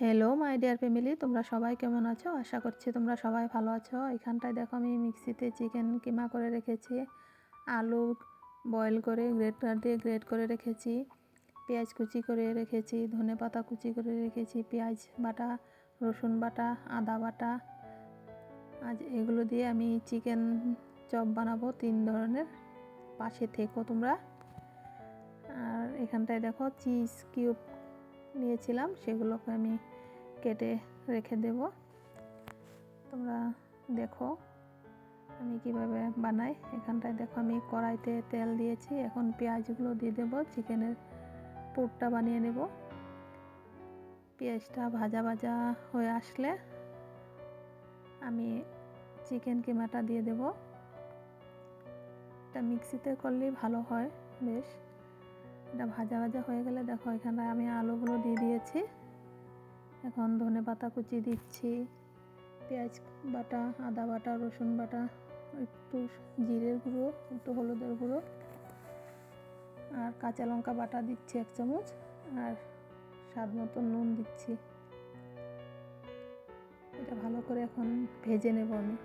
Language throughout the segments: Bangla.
হ্যালো মাই ডিয়ার ফ্যামিলি, তোমরা সবাই কেমন আছো? আশা করছি তোমরা সবাই ভালো আছো। এখানটায় দেখো আমি মিক্সিতে চিকেন কিমা করে রেখেছি, আলু বয়েল করে গ্রেটার দিয়ে গ্রেট করে রেখেছি, পেঁয়াজ কুচি করে রেখেছি, ধনেপাতা কুচি করে রেখেছি, পেঁয়াজ বাটা, রসুন বাটা, আদা বাটা। আজ এগুলো দিয়ে আমি চিকেন চপ বানাবো 3 ধরনের। পাশে থেকো তোমরা। আর এখানটায় দেখো চিজ কিউব নিয়েছিলাম, সেগুলোকে আমি কেটে রেখে দেব। তোমরা দেখো আমি কিভাবে বানাই। এখানটায় দেখো আমি কড়াইতে তেল দিয়েছি, এখন পেঁয়াজগুলো দিয়ে দেব। চিকেনের পুরটা বানিয়ে নেব। পেঁয়াজটা ভাজা ভাজা হয়ে আসলে আমি চিকেন কিমাটা দিয়ে দেব। এটা মিক্সিতে করলেই ভালো হয় বেশ। এটা ভাজা ভাজা হয়ে গেলে দেখো এখানে আমি আলুগুলো দিয়ে দিয়েছি। এখন ধনেপাতা কুচি দিচ্ছি, পেঁয়াজ বাটা, আদা বাটা, রসুন বাটা, একটু জিরের গুঁড়ো, একটু হলুদের গুঁড়ো আর কাঁচা লঙ্কা বাটা দিচ্ছি 1 চামচ, আর স্বাদ মতো নুন দিচ্ছি। এটা ভালো করে এখন ভেজে নেব আমি।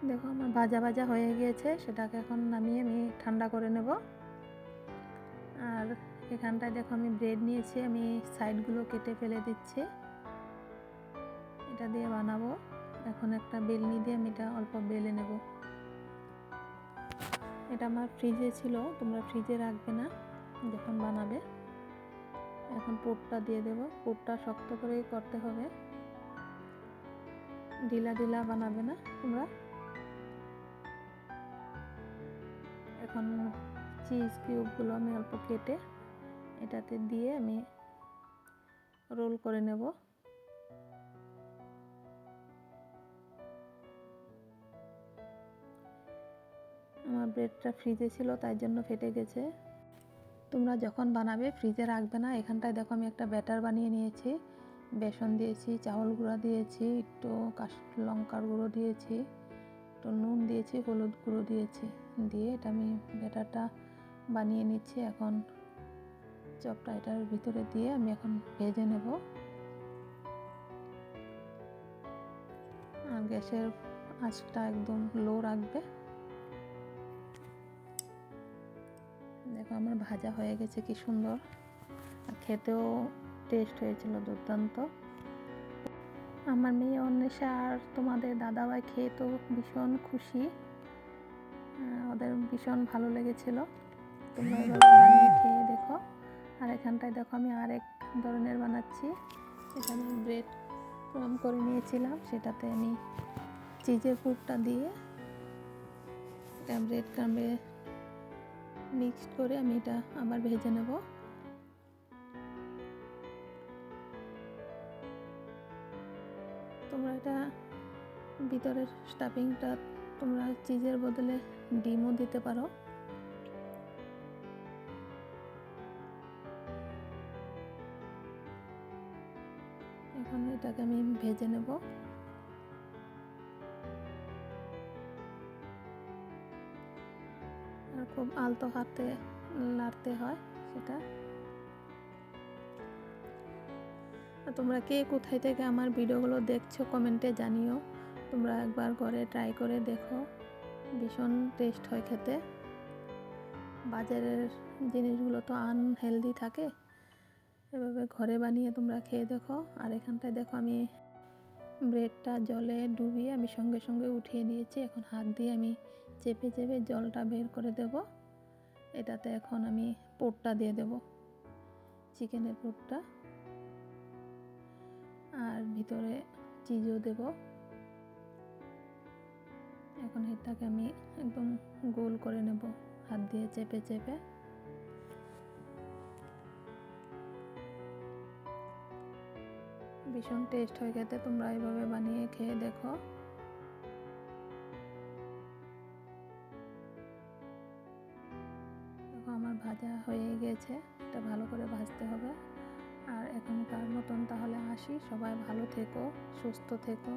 দেখো আমার ভাজা ভাজা হয়ে গিয়েছে, সেটাকে এখন নামিয়ে আমি ঠান্ডা করে নেব। আর এখানটায় দেখো আমি ব্রেড নিয়েছি, আমি সাইডগুলো কেটে ফেলে দিচ্ছি। এটা দিয়ে বানাবো। এখন একটা বেলনি দিয়ে আমি এটা অল্প বেলে নেব। এটা আমার ফ্রিজে ছিল, তোমরা ফ্রিজে রাখবে না যখন বানাবে। এখন পুরটা দিয়ে দেব। পুরটা শক্ত করেই করতে হবে, ঢিলা ঢিলা বানাবে না তোমরা। এখন চিজ কিউবগুলো আমি অল্প কেটে এটাতে দিয়ে আমি রোল করে নেব। আমার ব্রেডটা ফ্রিজে ছিল তাই জন্য ফেটে গেছে। তোমরা যখন বানাবে ফ্রিজে রাখবে না। এখানটায় দেখো আমি একটা ব্যাটার বানিয়ে নিয়েছি। বেসন দিয়েছি, চাউল গুঁড়া দিয়েছি, একটু লঙ্কার গুঁড়ো দিয়েছি, একটু নুন দিয়েছি, হলুদ গুঁড়ো দিয়েছি, দিয়ে এটা আমি ব্যাটারটা বানিয়ে নিচ্ছি। এখন চপটা এটার ভিতরে দিয়ে আমি এখন ভেজে নেব। আর গ্যাসের আঁচটা একদম লো রাখবে। দেখো আমার ভাজা হয়ে গেছে, কি সুন্দর, আর খেতেও টেস্ট হয়েছিল দুর্দান্ত। আমার মেয়ে অন্বেষা আর তোমাদের দাদাভাই খেয়ে তো ভীষণ খুশি, ওদের ভীষণ ভালো লেগেছিল। তোমরা এভাবে বানিয়ে খেয়ে দেখো। আর এখানটায় দেখো আমি আরেক ধরনের বানাচ্ছি। এটা আমি ব্রেড ক্রাম করে নিয়েছিলাম, সেটাতে আমি চিজের পুরটা দিয়ে এটা ব্রেড ক্রামে মিক্সড করে আমি এটা আবার ভেজে নেব। তোমরা এটা ভিতরের স্টাফিংটা তোমরা চিজের বদলে ডিমও দিতে পারো। এখন এটাকে আমি ভেজে নেব। আর খুব আলতো হাতে নাড়তে হয় সেটা। তোমরা কে কোথায় থেকে আমার ভিডিওগুলো দেখছো কমেন্টে জানিও। তোমরা একবার ঘরে ট্রাই করে দেখো, ভীষণ টেস্ট হয় খেতে। বাজারের জিনিসগুলো তো আনহেলদি থাকে, এভাবে ঘরে বানিয়ে তোমরা খেয়ে দেখো। আর এখানটায় দেখো আমি ব্রেডটা জলে ডুবিয়ে আমি সঙ্গে সঙ্গে উঠিয়ে নিয়েছি। এখন হাত দিয়ে আমি চেপে চেপে জলটা বের করে দেব। এটাতে এখন আমি পুরটা দিয়ে দেব, চিকেনের পুরটা, আর ভিতরে চিজও দেব। এখন এটাকে আমি একদম গোল করে নেব হাত দিয়ে চেপে চেপে। ভীষণ টেস্ট হয়ে খেতে, তোমরা এইভাবে বানিয়ে খেয়ে দেখো। দেখো আমার ভাজা হয়ে গেছে, এটা ভালো করে ভাজতে হবে। আর এখনকার মতন তাহলে আসি, সবাই ভালো থেকো, সুস্থ থেকো।